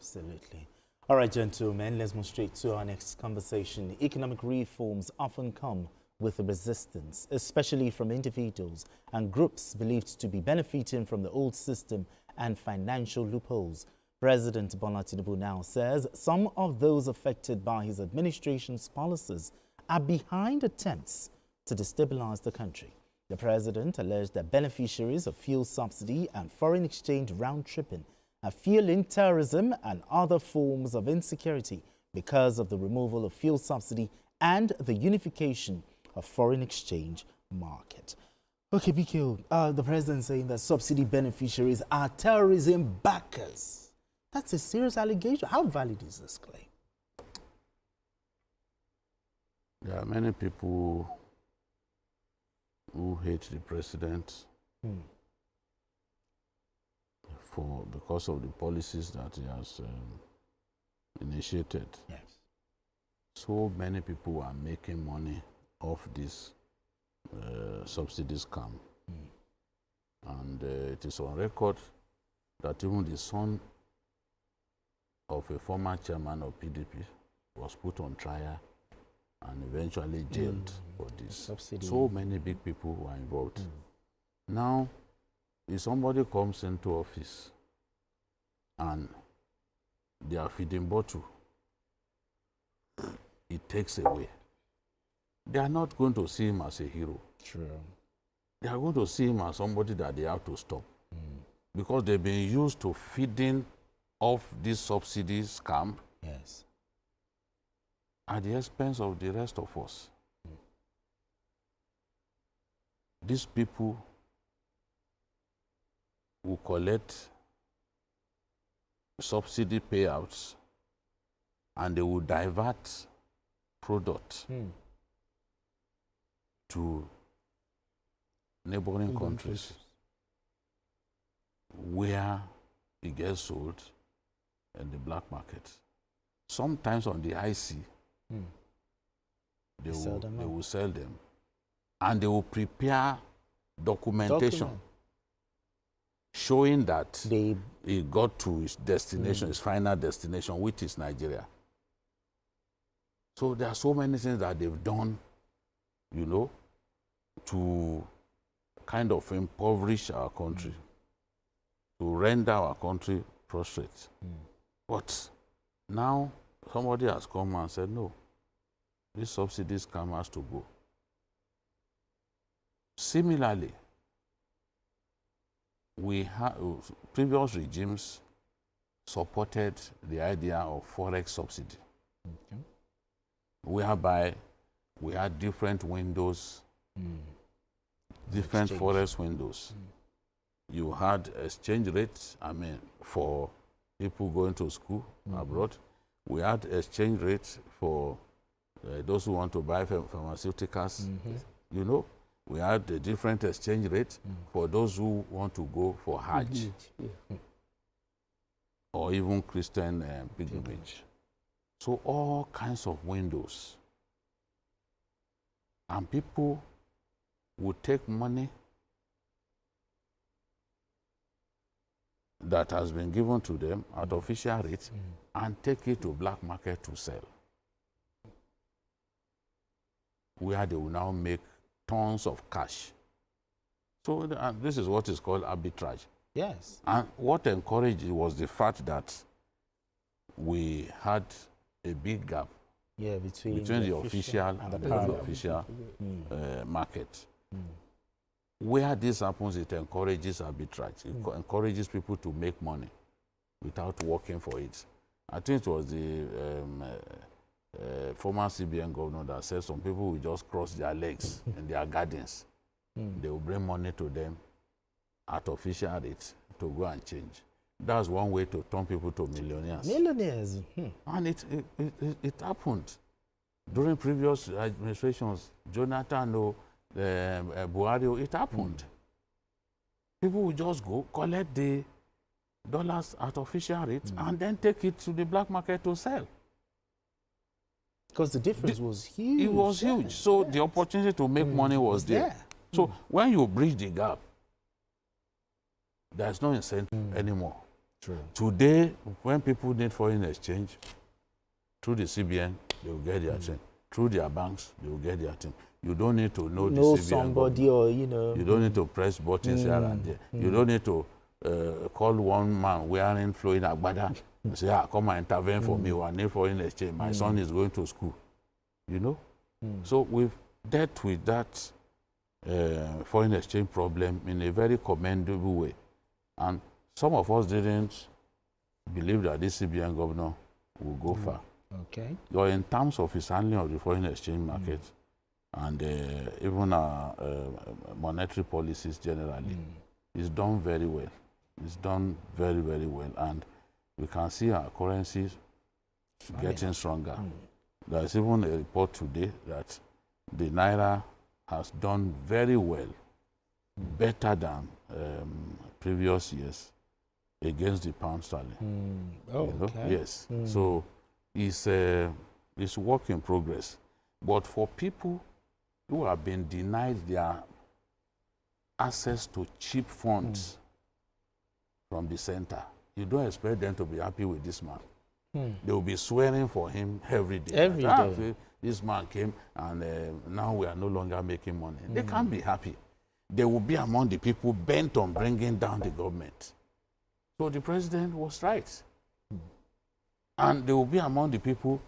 Absolutely. All right, gentlemen, let's move straight to our next conversation. Economic reforms often come with resistance, especially from individuals and groups believed to be benefiting from the old system and financial loopholes. President Bola Tinubu now says some of those affected by his administration's policies are behind attempts to destabilize the country. The president alleged that beneficiaries of fuel subsidy and foreign exchange round-tripping are fueling terrorism and other forms of insecurity because of the removal of fuel subsidy and the unification of foreign exchange market. Okay, BQ, the president saying that subsidy beneficiaries are terrorism backers. That's a serious allegation. How valid is this claim? There are many people who hate the president because of the policies that he has initiated. Yes. So many people are making money off this subsidy scam. And it is on record that even the son of a former chairman of PDP was put on trial and eventually jailed for this. Subsidy. So many big people were involved. Now, if somebody comes into office and they are feeding bottle, it takes away. They are not going to see him as a hero. True. They are going to see him as somebody that they have to stop. Because they've been used to feeding off this subsidy scam. Yes. At the expense of the rest of us. These people who collect subsidy payouts and they will divert product to neighboring countries where it gets sold in the black market. Sometimes on the IC, they will sell them. And they will prepare documentation showing that it got to its destination, its final destination, which is Nigeria. So there are so many things that they've done, you know, to kind of impoverish our country, to render our country prostrate. But now somebody has come and said, no, this subsidy scam has to go. Similarly, we have previous regimes supported the idea of Forex subsidy, whereby we had different windows, different Forex windows. You had exchange rates, for people going to school abroad. We had exchange rates for those who want to buy pharmaceuticals. You know, we had a different exchange rate for those who want to go for Hajj or even Christian pilgrimage. So all kinds of windows. And people would take money that has been given to them at official rates and take it to black market to sell, where they will now make tons of cash. So this is what is called arbitrage. Yes. And what encouraged it was the fact that we had a big gap between the official and the unofficial market. Where this happens, it encourages arbitrage. It encourages people to make money without working for it. I think it was the former CBN governor that said some people will just cross their legs in their gardens. They will bring money to them at official rates to go and change. That's one way to turn people to millionaires. Millionaires. And it happened. During previous administrations, Jonathan, Buhari, it happened. People will just go collect the dollars at official rates and then take it to the black market to sell. Because the difference was huge. It was huge. So the opportunity to make money was there. So when you bridge the gap, there's no incentive anymore True. Today, when people need foreign exchange, through the CBN, they will get their thing. Through their banks, they will get their thing. You don't need to know the CBN somebody government. or, You don't need to press buttons here and there. You don't need to call one man wearing flowing agbada and say, come and intervene for me. I need foreign exchange. My son is going to school. You know? So we've dealt with that foreign exchange problem in a very commendable way. And some of us didn't believe that this CBN governor will go far. Okay. But in terms of his handling of the foreign exchange market and even our monetary policies generally, it's done very well. It's done very, very well. And we can see our currencies getting stronger. There's even a report today that the Naira has done very well, better than previous years against the pound sterling. Okay. Yes. So it's a work in progress. But for people who have been denied their access to cheap funds from the center, you don't expect them to be happy with this man. They will be swearing for him every day. Every day. This man came and now we are no longer making money. They can't be happy. They will be among the people bent on bringing down the government. So the president was right. And they will be among the people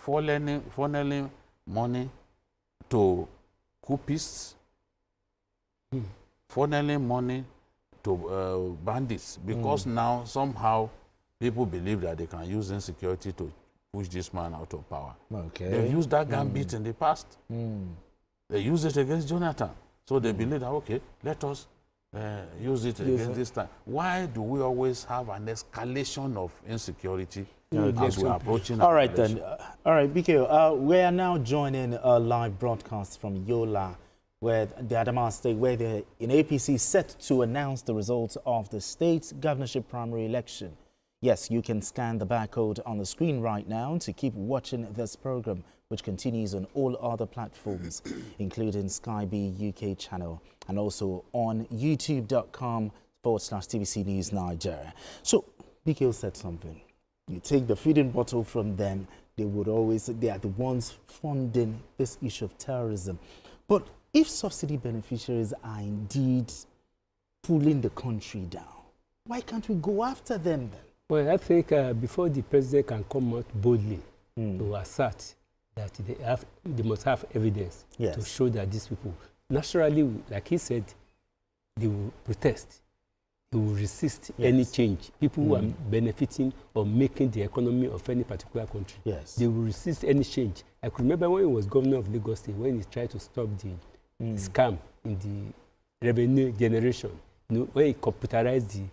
funneling money to coupists, funneling money to bandits, because now somehow people believe that they can use insecurity to push this man out of power. Okay. They've used that gambit in the past. They used it against Jonathan. So they believe that, okay, let us use it against this time. Why do we always have an escalation of insecurity as we're approaching? All right, then. All right, BK, we are now joining a live broadcast from Yola, where the Adamawa State, where the APC set to announce the results of the state governorship primary election. Yes, you can scan the barcode on the screen right now to keep watching this program, which continues on all other platforms, including Sky B UK channel and also on youtube.com/TVC News Nigeria. So, BK said something. You take the feeding bottle from them, they are the ones funding this issue of terrorism. But if subsidy beneficiaries are indeed pulling the country down, why can't we go after them then? Well, I think before the president can come out boldly to assert that they must have evidence to show that these people, naturally, like he said, they will protest. They will resist any change. People who are benefiting or making the economy of any particular country, they will resist any change. I could remember when he was governor of Lagos State, when he tried to stop the scam in the revenue generation, when he computerized the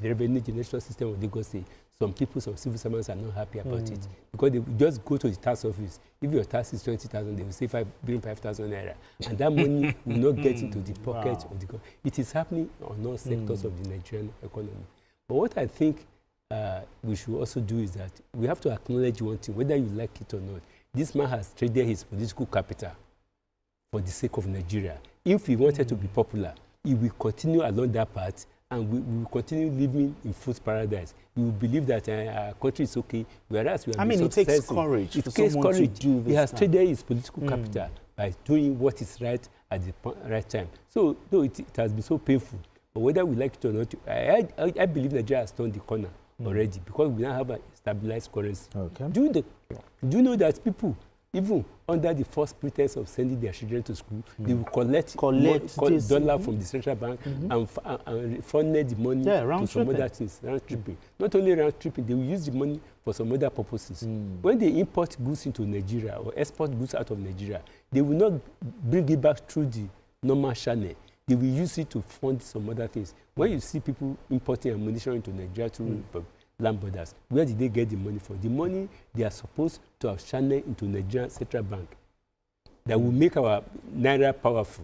revenue generation system of Lagos State. Some people, some civil servants are not happy about it because they just go to the tax office. If your tax is 20,000, they will say bring 5,000 naira, and that money will not get into the pocket of the government. It is happening on all sectors of the Nigerian economy. But what I think we should also do is that we have to acknowledge one thing, whether you like it or not. This man has traded his political capital for the sake of Nigeria. If he wanted to be popular, he will continue along that path, and we will continue living in food paradise. We will believe that our country is okay, whereas we are it takes courage for someone to do this. He has traded his political capital by doing what is right at the right time. So, though it has been so painful, but whether we like it or not, I believe Nigeria has turned the corner already, because we now have a stabilized currency. Okay. Do you know that people, even under the false pretense of sending their children to school, they will collect dollar from the central bank and funnel the money to some other things, round tripping. Not only round tripping, they will use the money for some other purposes. When they import goods into Nigeria or export goods out of Nigeria, they will not bring it back through the normal channel. They will use it to fund some other things. When you see people importing ammunition into Nigeria through land borders, where did they get the money from? The money they are supposed to have channeled into Nigerian central bank that will make our naira powerful.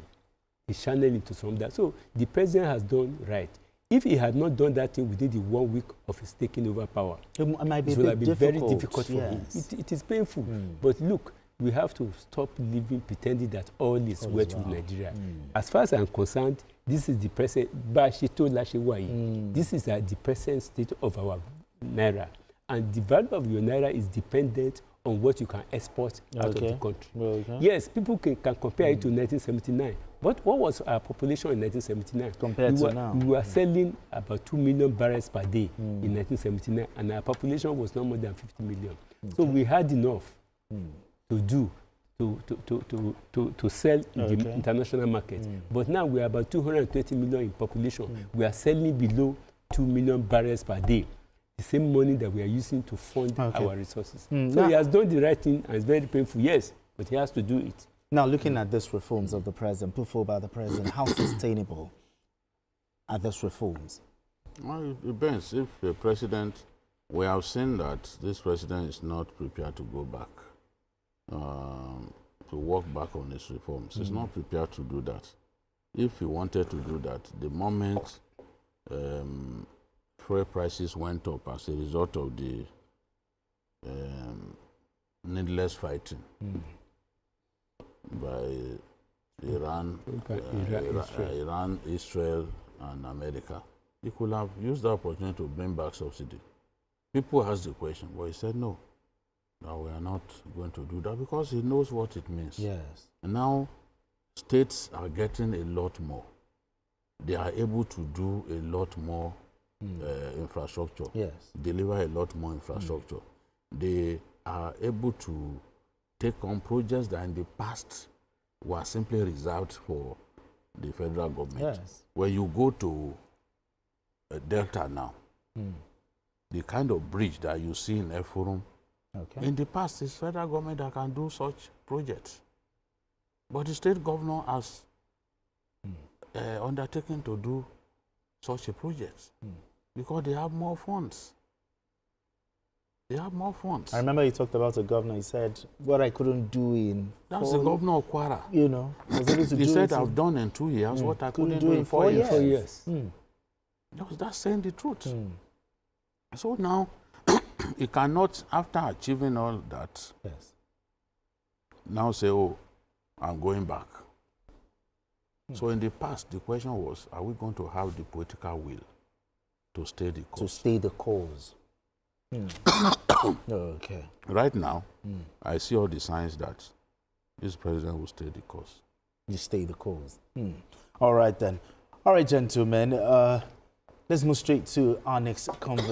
He channeled into some of that. So the president has done right. If he had not done that thing within the 1 week of his taking over power, it would have been very difficult for him. It is painful. But look, we have to stop living pretending that all is well with Nigeria. As far as I'm concerned, this is the present. This is the present state of our naira, and the value of your naira is dependent on what you can export out of the country. Yes, people can compare it to 1979. But what was our population in 1979? Compared to now? We were selling about 2 million barrels per day in 1979, and our population was not more than 50 million. So we had enough to do, to sell in the international market. But now we are about 220 million in population. We are selling below 2 million barrels per day. The same money that we are using to fund our resources. So he has done the right thing, and it's very painful, yes, but he has to do it. Now, looking at these reforms of the president, put forward by the president, how sustainable are these reforms? Well, it depends. If the president, we have seen that this president is not prepared to go back, to work back on his reforms. He's not prepared to do that. If he wanted to do that, the moment fuel prices went up as a result of the needless fighting by Iran, Israel, and America, he could have used the opportunity to bring back subsidy. People asked the question, but he said no, we are not going to do that, because he knows what it means. Yes. And now states are getting a lot more. They are able to do a lot more infrastructure, deliver a lot more infrastructure. They are able to take on projects that in the past were simply reserved for the federal government. When you go to Delta now, the kind of bridge that you see in Eforum, in the past, it's federal government that can do such projects. But the state governor has undertaken to do such a project because they have more funds. They have more funds. I remember you talked about a governor. He said, what I couldn't do in... That's the governor of Kwara. You know, was able to he do said, it I've done in 2 years what I couldn't do in 4 years. 4 years. That's saying the truth. So now, he cannot, after achieving all that, now say, oh, I'm going back. So in the past, the question was, are we going to have the political will to stay the course? To stay the course. Okay. Right now, I see all the signs that this president will stay the course. You stay the course. All right, then. All right, gentlemen. Let's move straight to our next conversation.